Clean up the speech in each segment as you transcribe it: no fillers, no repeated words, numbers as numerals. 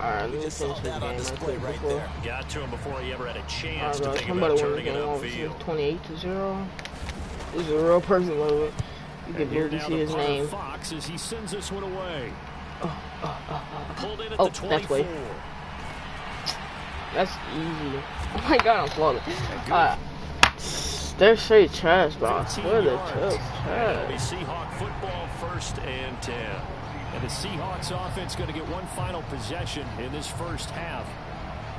Alright, let me finish this game right quick before. Got to him before he ever had a chance to think Somebody about won turning it upfield. 28-0. This is a real person over. You can barely see his name. Fox as he sends this one away. Oh, that's way. That's easy. Oh my god, I'm flawless. They're straight trash, bro. I swear they're just trash. Seahawk football 1st and 10. And the Seahawks offense going to get one final possession in this first half.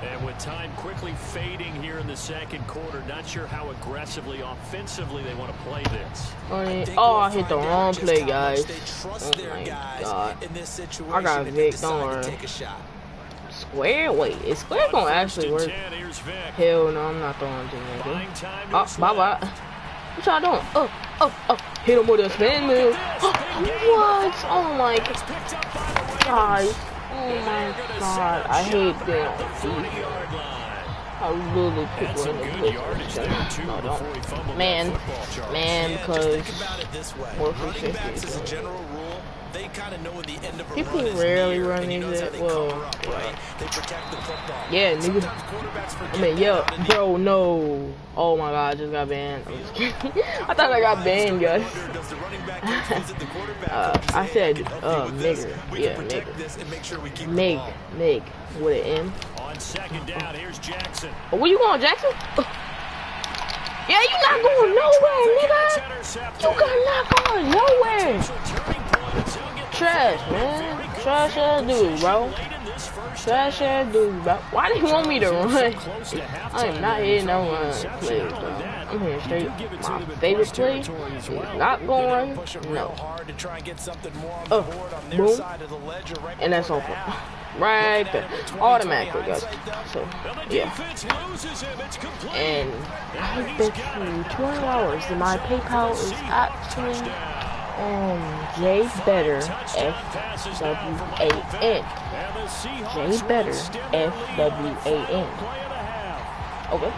And with time quickly fading here in the second quarter, not sure how aggressively, offensively they want to play this. I hit the wrong play, guys. Oh my god. I got Vic, don't worry. Square? Wait, is Square gonna actually work? Hell no, I'm not throwing to nigga. Oh, bye-bye. What y'all doing? Oh. Hit him with a spin move. What? Oh my god. Oh my god. I hate that. I really put one in the place. No, don't. Man, because more free safety. They kind of know the end of a people rarely run these. Well, yeah, nigga. I mean, yeah, bro, no. Oh my god, I just got banned. I'm just kidding. I thought I got banned, guys. I said, nigger. Yeah, nigger. Mig, with an M. On second down, here's Jackson. Oh, where you going, Jackson? Yeah, you not going nowhere, nigga. You not going nowhere. Trash, man. Trash ass dude, bro. Trash ass dude, bro. Why do you want me to run? I am not hitting no run plays, bro. I'm hitting straight. My favorite play is not going. No. Boom. And that's over. Right there. Automatically, guys. So, yeah. And I bet you $20 that my PayPal is actually J Better FWAN. J Better FWAN. Okay.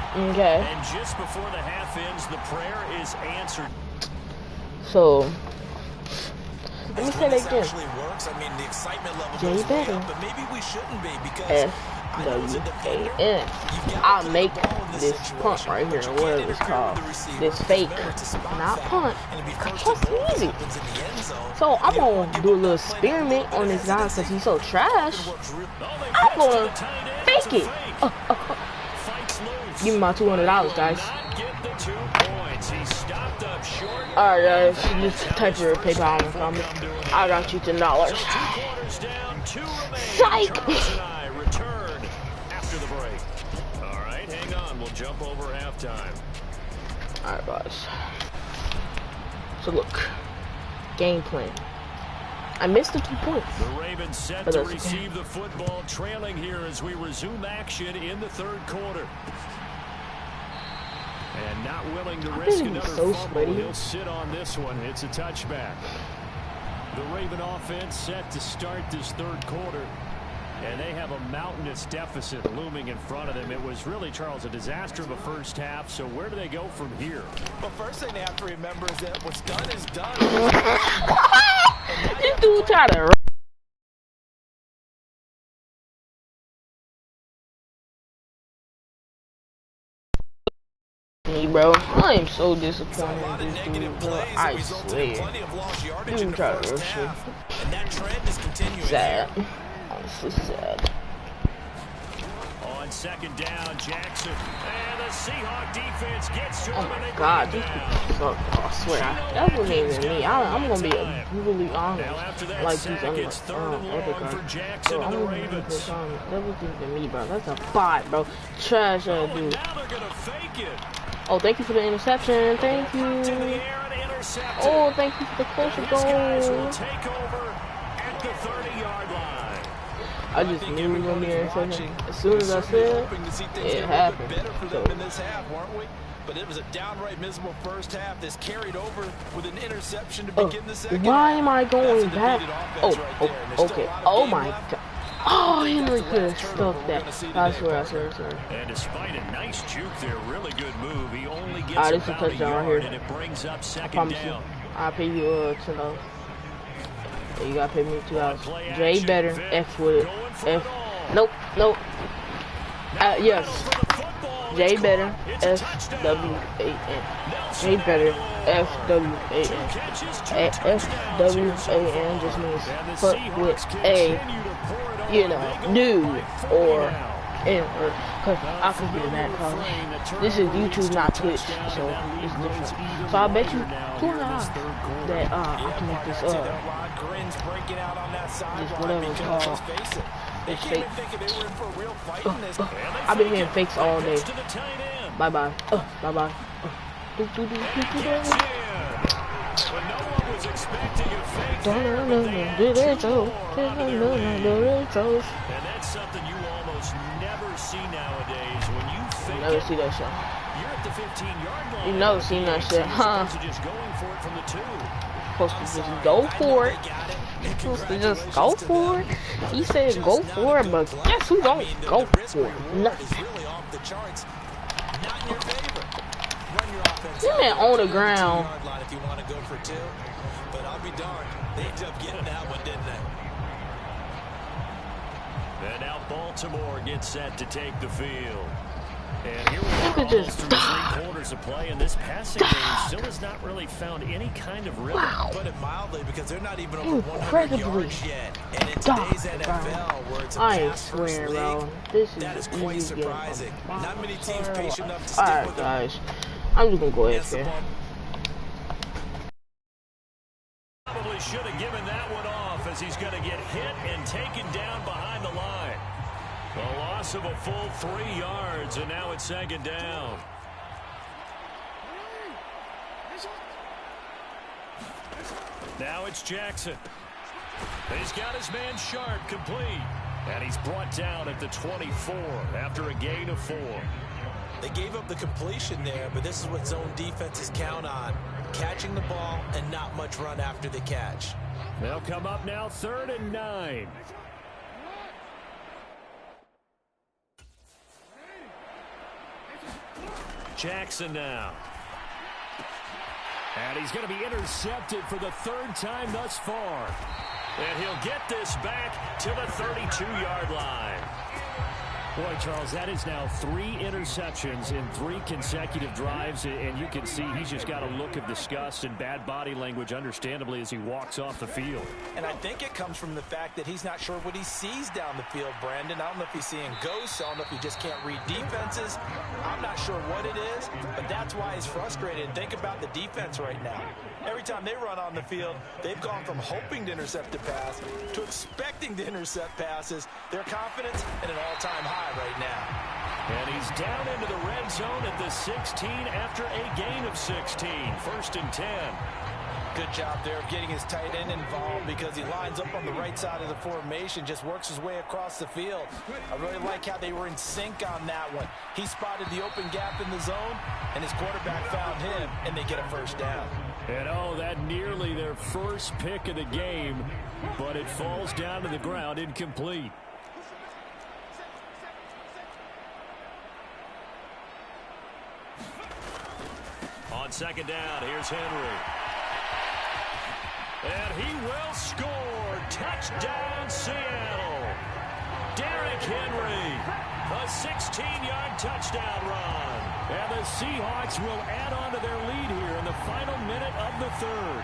And just before the half ends, the prayer is answered. So let me say that again. J Better FWAN. I'll make this punt right here, whatever it's called. This fake, not punt. That's easy. So I'm gonna do a little experiment on this guy because he's so trash. I'm gonna fake it. Give me my $200, guys. Alright, guys, just type your PayPal in the comments. I got you $10. Psych! Jump over halftime. Alright, guys. So look, game plan. I missed the 2 points. The Ravens set to receive the football, trailing here as we resume action in the third quarter. And not willing to risk another fumble, he'll sit on this one. It's a touchback. The Raven offense set to start this third quarter. And they have a mountainous deficit looming in front of them. It was really, Charles, a disaster of a first half. So where do they go from here? Well, first thing they have to remember is that what's done is done. This dude tried to me, bro. I am so disappointed in this dude, bro. I swear. Dude tried to rush me. Sad. So sad. On second down, Jackson. And the Seahawk defense gets to him. Oh my god, these people suck. I swear. That wasn't even me. I'm gonna be brutally honest. Like these other guys. Bro, I'm gonna be honest. That wasn't even me, bro. That's a bot, bro. Trash ass dude. Oh, thank you for the interception. Thank you. Oh, thank you for the closer goal. I just knew we were going to be in interception. As soon as I said it happened. So. But it was a downright miserable first half. This carried over with an interception to begin the second. Why am I going back? Oh, okay. Oh my god. Oh, Henry could have stuck that. I swear. And despite a nice juke there, really good move. He only gets this is a touchdown right here. And it brings up second down. I'll pay you $10. You gotta pay me $2. J Better F with it. Nope, nope. Yes. J better, S-W-A-N. J better, F-W-A-N. F-W-A-N just means fuck with a, you know, dude or N-word. Cause I can hear that probably. This is YouTube, not Twitch, so it's different. So I bet you $200 that I can make this whatever it's called. It's fake. I've been hearing fakes all day. Bye bye. Bye bye. And that's something you almost never see nowadays. When you fake never see that shit. You're at the 15-yard line. You never seen that shit, huh? Just going for it from the 2. Supposed to just go for it. Supposed to just go for it. He said go for it, but guess who don't go for it? Nothing. This man on the ground. But I'll be darned, they ended up getting that one, didn't they? And now Baltimore gets set to take the field. And here we are, Look at almost this. through 3 quarters of play, and this passing game still has not really found any kind of rhythm. Wow. Put it mildly, because they're not even over 100 Incredibly. yards yet. And in today's NFL, where it's a I pass-first swear, league, bro. This that is is quite easy surprising. game. Not many teams patient enough to stick Alright, with them. guys. I'm just gonna go ahead here. Probably should have given that one off, as he's going to get hit and taken down behind the line. A loss of a full 3 yards, and now it's 2nd down. Now it's Jackson. He's got his man Sharp complete. And he's brought down at the 24 after a gain of 4. They gave up the completion there, but this is what zone defenses count on. Catching the ball and not much run after the catch. They'll come up now 3rd and 9. Jackson now. And he's going to be intercepted for the 3rd time thus far. And he'll get this back to the 32-yard line. Boy, Charles, that is now 3 interceptions in 3 consecutive drives, and you can see he's just got a look of disgust and bad body language, understandably, as he walks off the field. And I think it comes from the fact that he's not sure what he sees down the field, Brandon. I don't know if he's seeing ghosts. I don't know if he just can't read defenses. I'm not sure what it is, but that's why he's frustrated. And think about the defense right now. Every time they run on the field, they've gone from hoping to intercept a pass to expecting to intercept passes. Their confidence at an all-time high right now. And he's down into the red zone at the 16 after a gain of 16. 1st and 10. Good job there of getting his tight end involved, because he lines up on the right side of the formation, just works his way across the field. I really like how they were in sync on that one. He spotted the open gap in the zone, and his quarterback found him, and they get a 1st down. And that nearly their first pick of the game, but it falls down to the ground incomplete. On 2nd down, here's Henry. And he will score. Touchdown, Seattle. Derrick Henry. A 16-yard touchdown run. And the Seahawks will add on to their lead here in the final minute of the 3rd.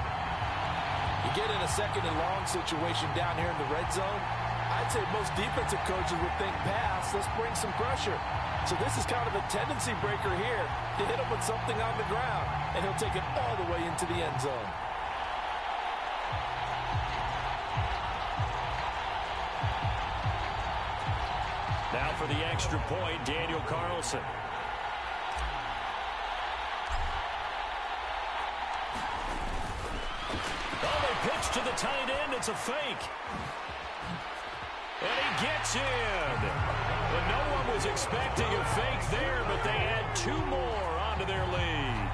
You get in a 2nd and long situation down here in the red zone, I'd say most defensive coaches would think pass, let's bring some pressure. So this is kind of a tendency breaker here to hit him with something on the ground, and he'll take it all the way into the end zone. Now for the extra point, Daniel Carlson. Oh, they pitch to the tight end. It's a fake. And he gets in. But no one was expecting a fake there, but they add 2 more onto their lead.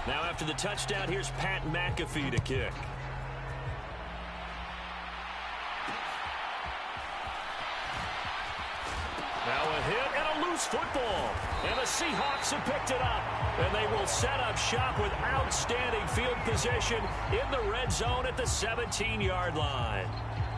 Now after the touchdown, here's Pat McAfee to kick. Now a hit and a loose football. And the Seahawks have picked it up. And they will set up shop with outstanding field position in the red zone at the 17-yard line.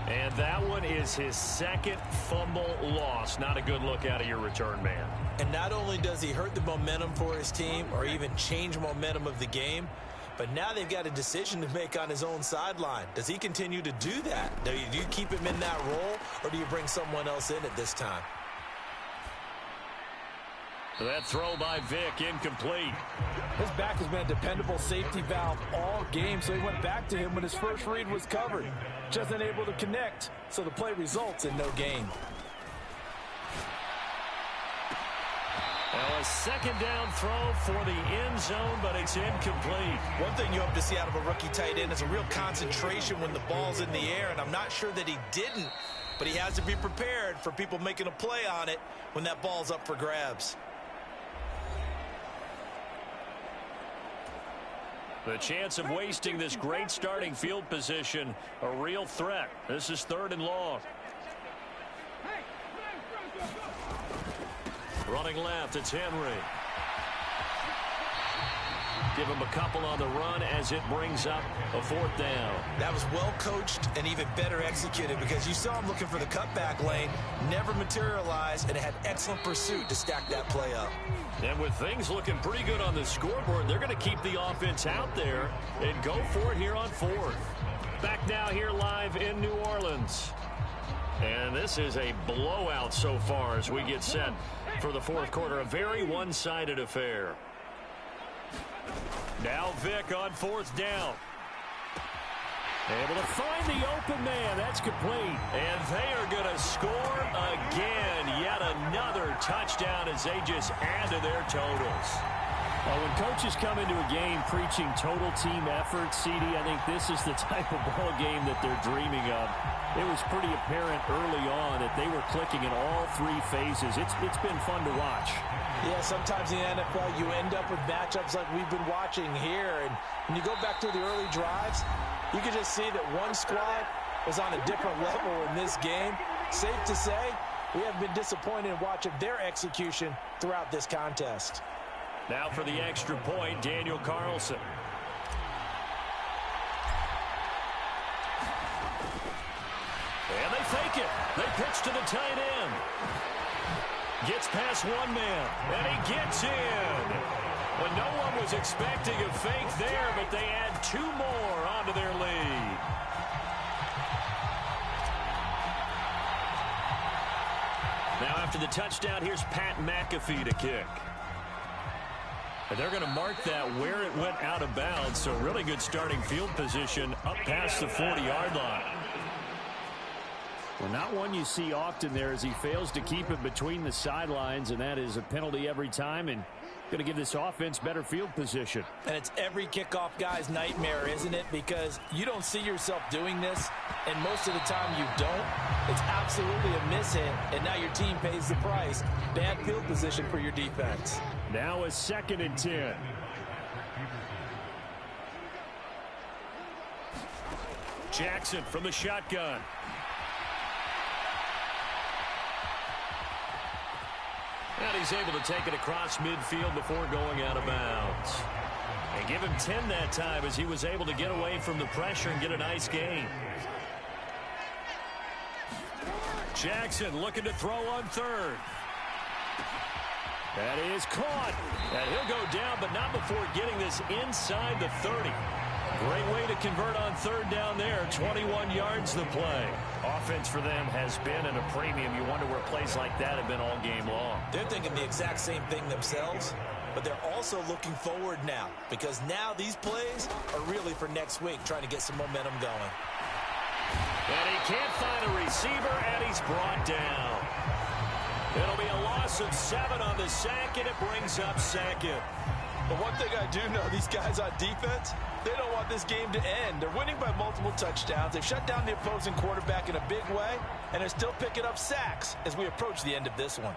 And that one is his second fumble loss. Not a good look out of your return man. And not only does he hurt the momentum for his team or even change momentum of the game, but now they've got a decision to make on his own sideline. Does he continue to do that? Do you keep him in that role, or do you bring someone else in at this time? That throw by Vick incomplete. His back has been a dependable safety valve all game, so he went back to him when his first read was covered. Just unable to connect, so the play results in no gain. Now a second down throw for the end zone, but it's incomplete. One thing you hope to see out of a rookie tight end is a real concentration when the ball's in the air, and I'm not sure that he didn't, but he has to be prepared for people making a play on it when that ball's up for grabs. The chance of wasting this great starting field position, a real threat. This is 3rd and long. Running left, it's Henry. Give him a couple on the run as it brings up a 4th down. That was well coached and even better executed because you saw him looking for the cutback lane, never materialized, and had excellent pursuit to stack that play up. And with things looking pretty good on the scoreboard, they're going to keep the offense out there and go for it here on 4th. Back now here live in New Orleans. And this is a blowout so far as we get set for the 4th quarter. A very one-sided affair. Now Vick on 4th down. Able to find the open man. That's complete. And they are going to score again. Yet another touchdown as they just add to their totals. Well, when coaches come into a game preaching total team effort, CD, I think this is the type of ball game that they're dreaming of. It was pretty apparent early on that they were clicking in all 3 phases. It's been fun to watch. Yeah, sometimes in the NFL you end up with matchups like we've been watching here. And when you go back to the early drives, you can just see that one squad was on a different level in this game. Safe to say, we have been disappointed in watching their execution throughout this contest. Now for the extra point, Daniel Carlson. And they fake it. They pitch to the tight end. Gets past one man, and he gets in. Well, no one was expecting a fake there, but they add 2 more onto their lead. Now after the touchdown, here's Pat McAfee to kick. And they're going to mark that where it went out of bounds, so really good starting field position up past the 40-yard line. Well, not one you see often there as he fails to keep it between the sidelines, and that is a penalty every time and going to give this offense better field position. And it's every kickoff guy's nightmare, isn't it? Because you don't see yourself doing this, and most of the time you don't. It's absolutely a mishit, and now your team pays the price. Bad field position for your defense. Now a 2nd and 10. Jackson from the shotgun. And he's able to take it across midfield before going out of bounds. And give him 10 that time as he was able to get away from the pressure and get a nice gain. Jackson looking to throw on 3rd. That is caught. And he'll go down, but not before getting this inside the 30. Great way to convert on 3rd down there. 21 yards the play. Offense for them has been at a premium. You wonder where plays like that have been all game long. They're thinking the exact same thing themselves, but they're also looking forward now because now these plays are really for next week, trying to get some momentum going. And he can't find a receiver, and he's brought down. It'll be a loss of 7 on the sack, and it brings up 2nd. But one thing I do know, these guys on defense, they don't want this game to end. They're winning by multiple touchdowns. They've shut down the opposing quarterback in a big way, and they're still picking up sacks as we approach the end of this one.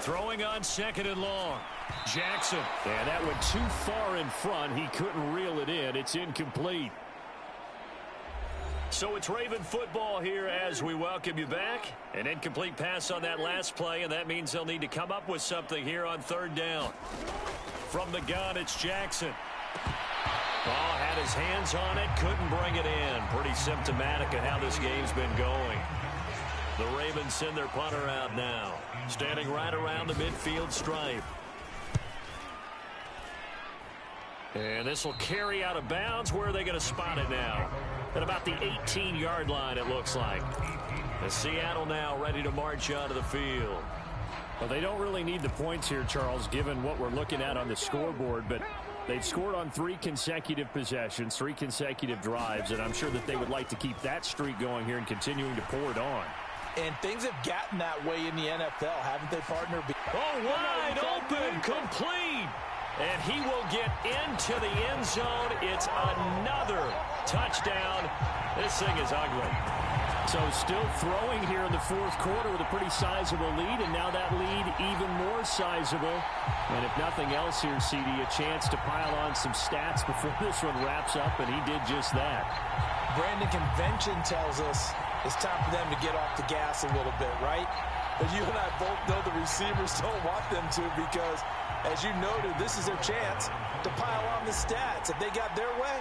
Throwing on 2nd and long. Jackson. And that went too far in front. He couldn't reel it in. It's incomplete. So it's Raven football here as we welcome you back. An incomplete pass on that last play, and that means they'll need to come up with something here on third down. From the gun, it's Jackson. Oh, had his hands on it, couldn't bring it in. Pretty symptomatic of how this game's been going. The Ravens send their punter out now, standing right around the midfield stripe. And this will carry out of bounds. Where are they going to spot it now? At about the 18-yard line, it looks like. And Seattle now ready to march onto the field. Well, they don't really need the points here, Charles, given what we're looking at on the scoreboard. But they've scored on 3 consecutive possessions, 3 consecutive drives, and I'm sure that they would like to keep that streak going here and continuing to pour it on. And things have gotten that way in the NFL, haven't they, partner? Oh, wide open, complete. And he will get into the end zone. It's another touchdown. This thing is ugly. So still throwing here in the fourth quarter with a pretty sizable lead, and now that lead even more sizable. And if nothing else here, CD, a chance to pile on some stats before this one wraps up, and he did just that. Brandon, convention tells us it's time for them to get off the gas a little bit, right? But you and I both know the receivers don't want them to because, as you noted, this is their chance to pile on the stats. If they got their way,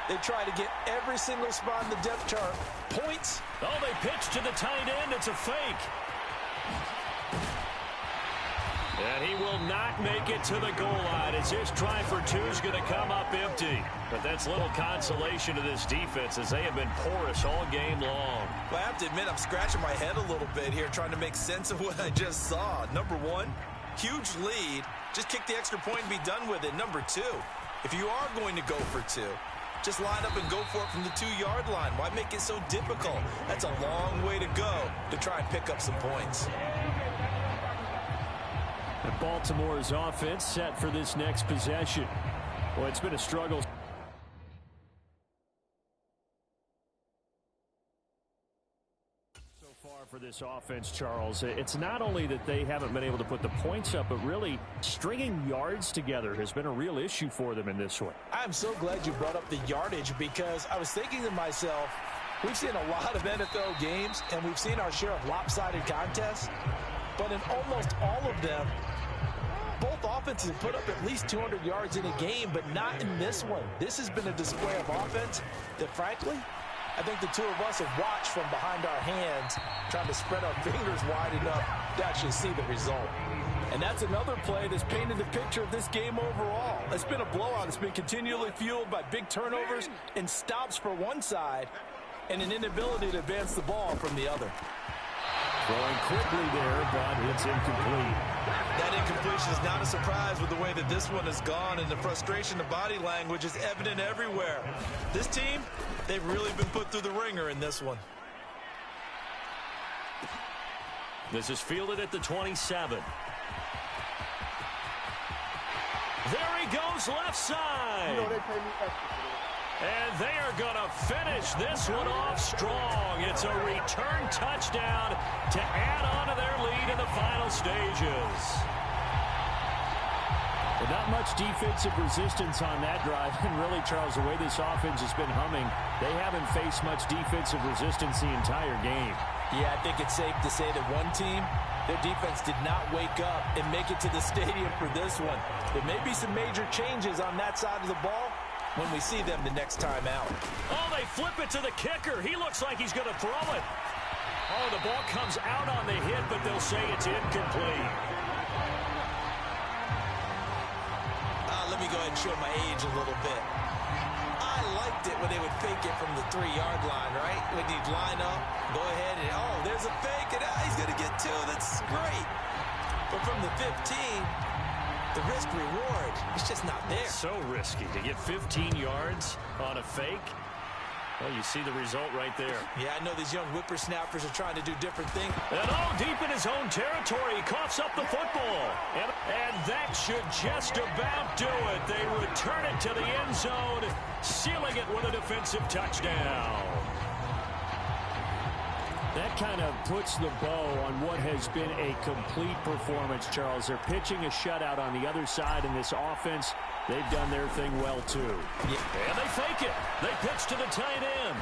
they try to get every single spot in the depth chart. Points. Oh, they pitch to the tight end. It's a fake. And he will not make it to the goal line as his try for 2 is going to come up empty. But that's little consolation to this defense as they have been porous all game long. Well, I have to admit, I'm scratching my head a little bit here trying to make sense of what I just saw. Number 1, huge lead. Just kick the extra point and be done with it. Number 2, if you are going to go for 2, just line up and go for it from the 2-yard line. Why make it so difficult? That's a long way to go to try and pick up some points. And Baltimore's offense set for this next possession. Well, it's been a struggle so far for this offense, Charles. It's not only that they haven't been able to put the points up, but really stringing yards together has been a real issue for them in this one. I'm so glad you brought up the yardage because I was thinking to myself, we've seen a lot of NFL games and we've seen our share of lopsided contests, but in almost all of them, both offenses put up at least 200 yards in a game, but not in this one. This has been a display of offense that, frankly, I think the two of us have watched from behind our hands, trying to spread our fingers wide enough to actually see the result. And that's another play that's painted the picture of this game overall. It's been a blowout. It's been continually fueled by big turnovers and stops for one side and an inability to advance the ball from the other. Throwing quickly there, but it's incomplete. That incompletion is not a surprise with the way that this one has gone, and the frustration, the body language is evident everywhere. This team, they've really been put through the ringer in this one. This is fielded at the 27. There he goes left side. And they are going to finish this one off strong. It's a return touchdown to add on to their lead in the final stages. But not much defensive resistance on that drive. And really, Charles, the way this offense has been humming, they haven't faced much defensive resistance the entire game. Yeah, I think it's safe to say that one team, their defense did not wake up and make it to the stadium for this one. There may be some major changes on that side of the ball when we see them the next time out. Oh, they flip it to the kicker. He looks like he's going to throw it. Oh, the ball comes out on the hit, but they'll say it's incomplete. Let me go ahead and show my age a little bit. I liked it when they would fake it from the 3-yard line, right? When you'd line up, go ahead and, oh, there's a fake, and he's going to get 2. That's great. But from the 15, the risk-reward, it's just not there. So risky to get 15 yards on a fake. Well, you see the result right there. Yeah, I know these young whippersnappers are trying to do different things. And deep in his own territory, he coughs up the football. And that should just about do it. They return it to the end zone, sealing it with a defensive touchdown. That kind of puts the bow on what has been a complete performance, Charles. They're pitching a shutout on the other side in this offense. They've done their thing well, too. Yeah. And they fake it. They pitch to the tight end.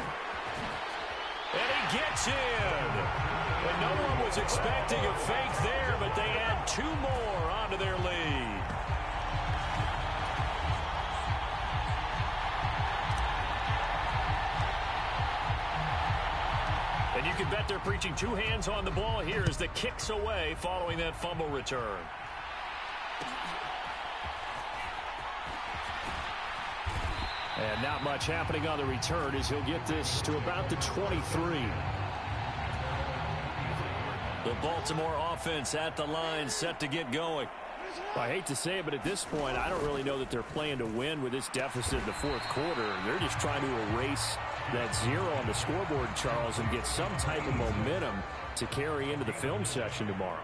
And he gets in. And no one was expecting a fake there, but they add 2 more onto their lead. And you can bet they're preaching 2 hands on the ball here as the kick's away following that fumble return. And not much happening on the return as he'll get this to about the 23. The Baltimore offense at the line, set to get going. I hate to say it, but at this point, I don't really know that they're playing to win with this deficit in the 4th quarter. They're just trying to erase that 0 on the scoreboard, Charles, and get some type of momentum to carry into the film session tomorrow.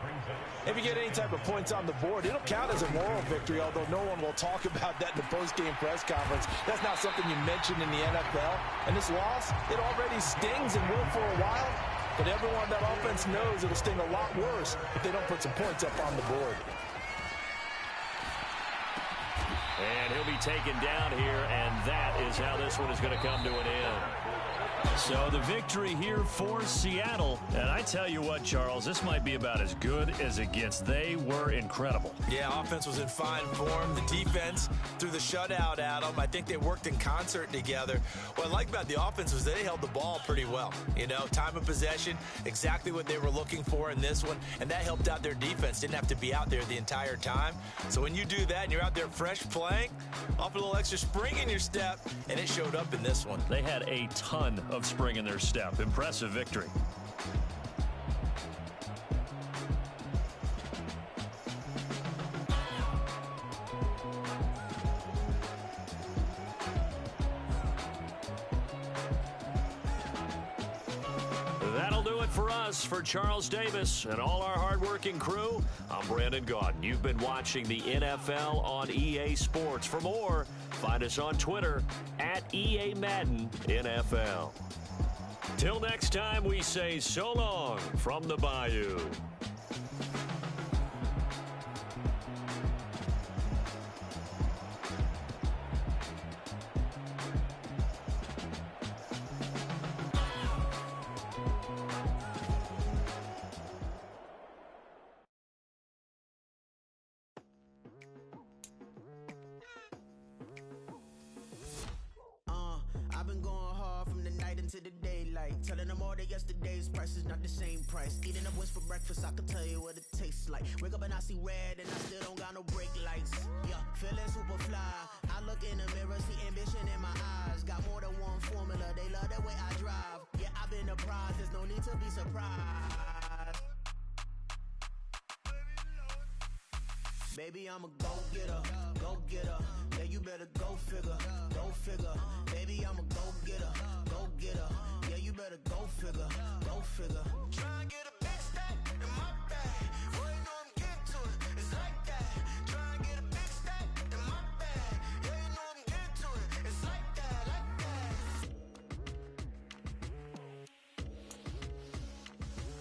If you get any type of points on the board, it'll count as a moral victory, although no one will talk about that in the post-game press conference. That's not something you mention in the NFL. And this loss, it already stings and will for a while. But everyone on that offense knows it'll sting a lot worse if they don't put some points up on the board. And he'll be taken down here, and that is how this one is going to come to an end. So the victory here for Seattle. And I tell you what, Charles, this might be about as good as it gets. They were incredible. Yeah, offense was in fine form. The defense threw the shutout at them. I think they worked in concert together. What I like about the offense was they held the ball pretty well. You know, time of possession, exactly what they were looking for in this one. And that helped out their defense. Didn't have to be out there the entire time. So when you do that and you're out there fresh playing, off a little extra spring in your step, and it showed up in this one. They had a ton of spring in their step. Impressive victory. That'll do it for us. For Charles Davis and all our hardworking crew, I'm Brandon Gaudin. You've been watching the NFL on EA Sports. For more, find us on Twitter at EA Madden NFL. Till next time, we say so long from the Bayou. I've been going hard from the night into the daylight, telling them all that yesterday's price is not the same price. Eating up wings for breakfast, I can tell you what it tastes like. Wake up and I see red and I still don't got no brake lights. Yeah, feeling super fly. I look in the mirror, see ambition in my eyes. Got more than one formula, they love the way I drive. Yeah, I've been a prize, there's no need to be surprised. Baby, I'm a go-getter, go-getter. Yeah, you better go figure, go figure. Baby, I'm a go-getter, go-getter. Yeah, you better go figure, go figure. Try and get a big stack in my bag. Boy, you know I'm getting to it, it's like that. Try and get a big stack in my bag. Yeah, you know I'm getting to it, it's like that, like that.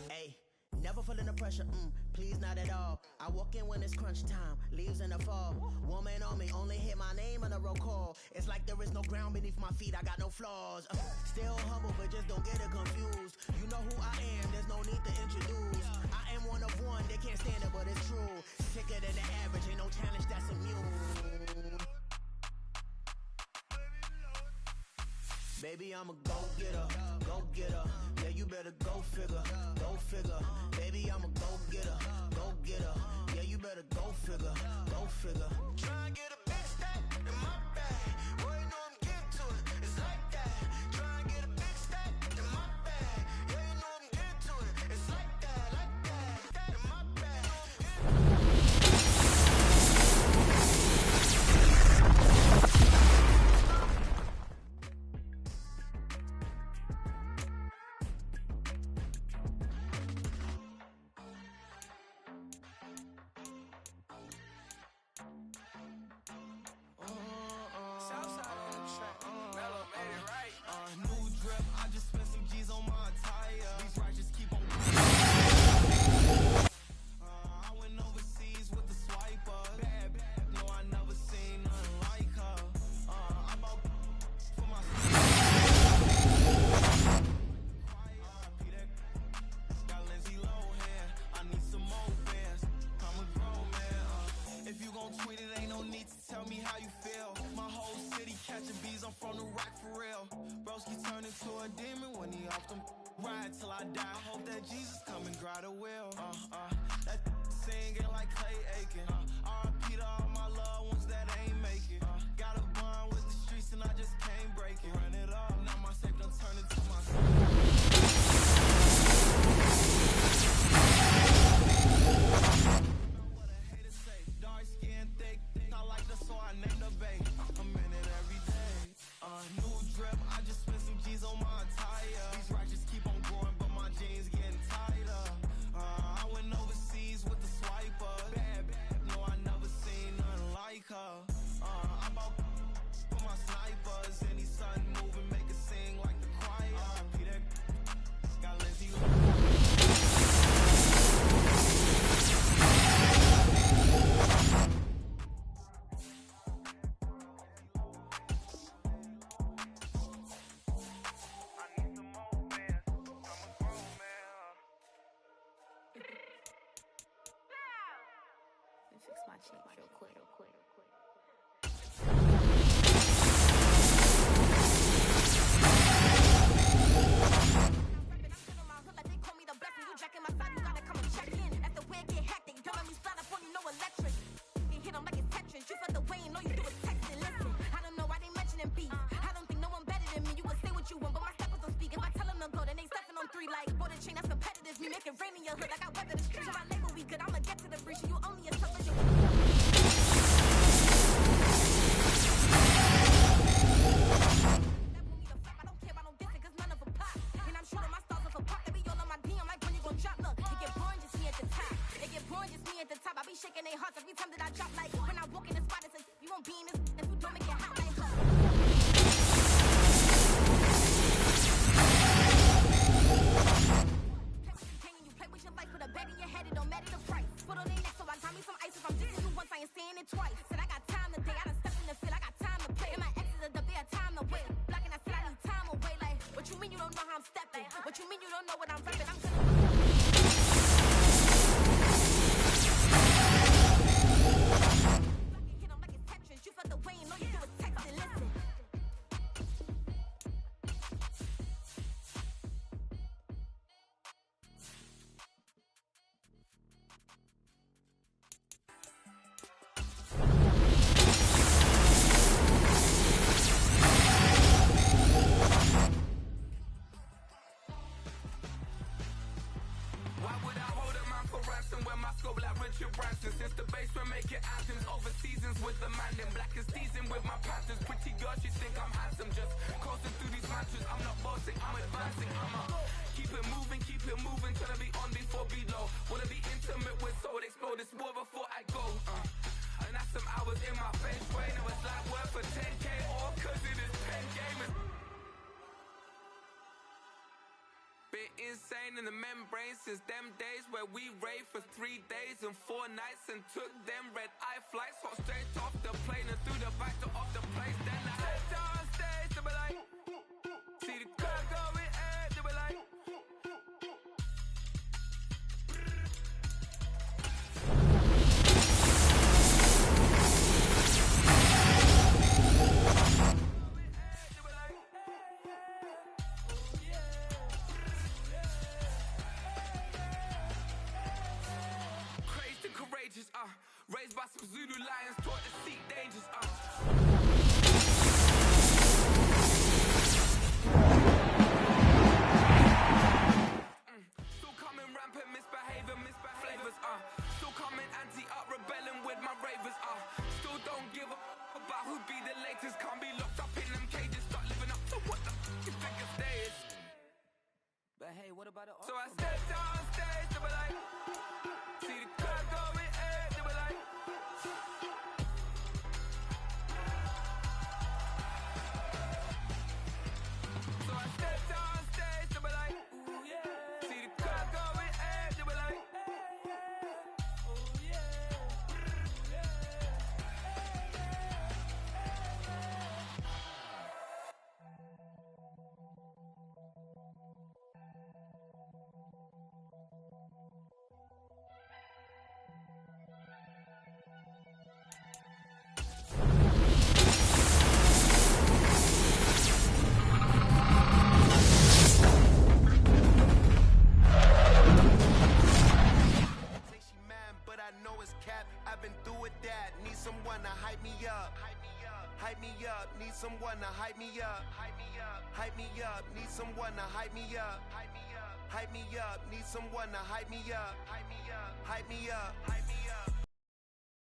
Hey, never feeling the pressure, please not at all. I walk in when it's crunch time, leaves in the fall. Woman on me, only hit my name on a roll call. It's like there is no ground beneath my feet, I got no flaws. Still humble, but just don't get it confused. You know who I am, there's no need to introduce. I am one of one, they can't stand it, but it's true. Sicker than the average, ain't no challenge that's immune. Baby, I'm a go-getter, go-getter. Yeah, you better go figure, go figure. Baby, I'm a go-getter, go-getter. Yeah, you better go figure, go figure. Try and get a big stack in my bag. Boy, you know I'm getting to it, it's like that. Try and get a big stack in my bag. Yeah, you know I'm getting to it, it's like that, in my bag. Broski turned into a demon when he off them. Ride till I die. I hope that Jesus come and grab the wheel. That singing like Clay Aiken. R.I.P. to all my loved ones that ain't make it. Got a bond with the streets and I just can't break it. Run it up, now my safe done turn into my what a hater say. Dark skin, thick, I like the so I named the bay. I'm in it every day. New drip, I just spent some G's on my attire. These ratchets keep on growing, but my jeans getting tighter. I went overseas with the swiper. Bad, no, I never seen nothing like her. I bought for my snipers. Any sun moving, make it sing like the choir. Peter got Lindsay. Fix my cheek real quick. You felt the way and all you do is text and listen. I don't know why they mentioning beef. I don't think no one better than me. You would say what you want, but my steppers don't speak. If I tell them to go, then they stepping on 3 like border chain. That's competitive. Me make it rain in your hood like I weather the streets. So my label we good. I'ma get to the breach. You only as tough as you. I don't care about no dissing, cause none of them pop. And I'm shooting my stars off a pop. They be all on my DM like when you gon' drop. Look, it get boring just me at the top. It get boring just me at the top. I be shaking their hearts every time that I drop. Like when I walk in the spot, it says you won't be in this if you don't make it hot like her. You play with your life, put a bet in your head, it don't matter the price. Put on their neck, so I got me some ice. If I'm dissing you once, I ain't saying it twice. Said I got time today, I done stepped in the field, I got time to play. And my exes are the bare time to wait. Blocking, I said I need time away. Like, what you mean you don't know how I'm stepping? What you mean you don't know what I'm repping? I'm gonna. Hit them like it's Tetris. You felt the way and all you do is text and listen. Why would I hold a man for ransom when my scope like Richard Branson? Since the basement making anthems over seasons with the man in black is teasing with my patterns. Pretty girl, she think I'm handsome. Just coasting through these matches. I'm not bossing, I'm advancing. I'ma keep it moving, trying to be on before below. Wanna be intimate with soul, explode this war before I go. And that's some hours in my face way. Now it's like work for 10K all cause it is 10 gamers. Been insane in the membrane since them days where we raved for 3 days and 4 nights and took them red eye flights. Hot straight off the plane and through the back door of the place. Then I head downstairs to be like, see the crowd going air to be like. Courageous, raised by some Zulu lions, taught to seek dangers, Still coming rampant, misbehavior, flavors, still coming anti-up, rebelling with my ravers, still don't give a about who be the latest, can't be locked up in them cages, start living up to what the you think a day is. But hey, what about the So I step downstairs to be like, see the crowd going air to be like. So I step downstairs to be like, ooh yeah. See the crowd going air to be like, ooh yeah. someone to hype me up. Hype me up, need someone to hype me up. Hype me up, need someone to hype me up. Hype me up, need someone to hype me up. Hype me up, hype me up.